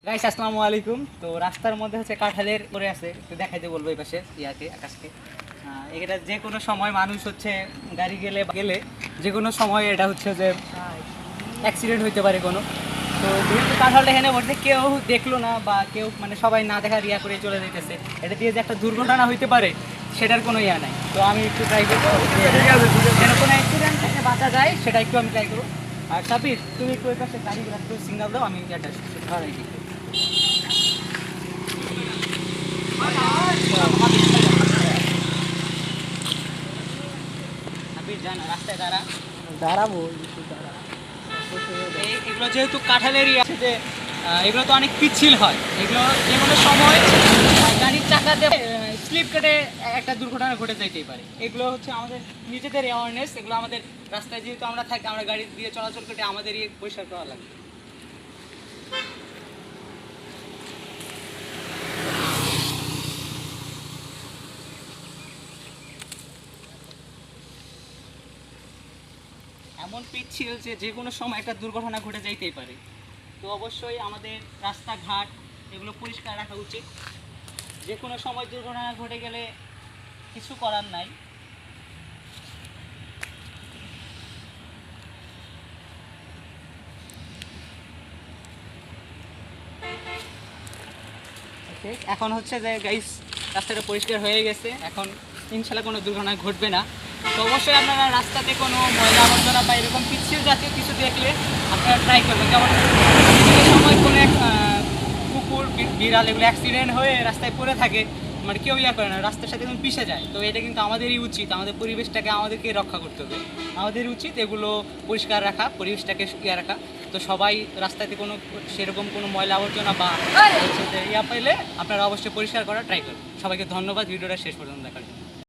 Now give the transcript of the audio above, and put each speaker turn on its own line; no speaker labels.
Guys আসসালামু আলাইকুম। তো রাস্তার মধ্যে হচ্ছে কাঁঠালের পরে আছে, তো দেখাইতে বলবো এই পাশে ইয়াকে আকাশকে। এটা যে কোনো সময় মানুষ হচ্ছে গাড়ি গেলে গেলে যে কোনো সময় এটা হচ্ছে যে অ্যাক্সিডেন্ট হইতে পারে কোনো। তো যেহেতু কাঁঠালটা এখানে বলতে কেউ দেখলো না বা কেউ মানে সবাই না দেখার ইয়া করে চলে যেতেছে, এটা দিয়ে যে একটা দুর্ঘটনা হইতে পারে সেটার কোনো ইয়া নাই। তো আমি একটু ট্রাই করবো যেন কোনো অ্যাক্সিডেন্ট থেকে বাঁচা যায়, সেটা একটু আমি ট্রাই করবো। আর সাবির তুমি একটু ওই পাশে গাড়িগুলো একটু সিগনাল দাও, আমি এটা ধরাই দিই। রাস্তায়
দাঁড়াবো
এগুলো যেহেতু কাঁঠালের আছে যে এগুলো তো অনেক পিচ্ছিল হয়, এগুলো যে কোনো সময় গাড়ির চাকাতে স্লিপ কেটে একটা দুর্ঘটনা ঘটে যাইতেই পারে। এগুলো হচ্ছে আমাদের নিজেদের অ্যাওয়ারনেস, এগুলো আমাদের রাস্তায় যেহেতু আমরা থাকি, আমরা গাড়ি দিয়ে চলাচল করতে আমাদেরই পরিষ্কার করা লাগে। এমন পিচ্ছিল যে যে কোনো সময় একটা দুর্ঘটনা ঘটে যাইতেই পারে। তো অবশ্যই আমাদের রাস্তাঘাট এগুলো পরিষ্কার রাখা উচিত। যে কোনো সময় দুর্ঘটনা ঘটে গেলে কিছু করার নাই। এখন হচ্ছে যে গাইস রাস্তাটা পরিষ্কার হয়ে গেছে, এখন ইনশাল্লাহ কোনো দুর্ঘটনা ঘটবে না। তো অবশ্যই আপনারা রাস্তাতে কোনো ময়লা আবর্জনা বা এরকম পিচ্ছিল জাতীয় কিছু দেখলে আপনারা ট্রাই করবেন। যেমন সময় কোনো এক কুকুর বিড়াল এগুলো অ্যাক্সিডেন্ট হয়ে রাস্তায় পড়ে থাকে, মানে কেউ ইয়া করে না, রাস্তার সাথে একদম পিষে যায়। তো এটা কিন্তু আমাদেরই উচিত, আমাদের পরিবেশটাকে আমাদেরকে রক্ষা করতে হবে। আমাদের উচিত এগুলো পরিষ্কার রাখা, পরিবেশটাকে ইয়া রাখা। তো সবাই রাস্তাতে কোনো সেরকম কোনো ময়লা আবর্জনা বা ইয়া পেলে আপনারা অবশ্যই পরিষ্কার করার ট্রাই করুন। সবাইকে ধন্যবাদ ভিডিওটা শেষ পর্যন্ত দেখার জন্য।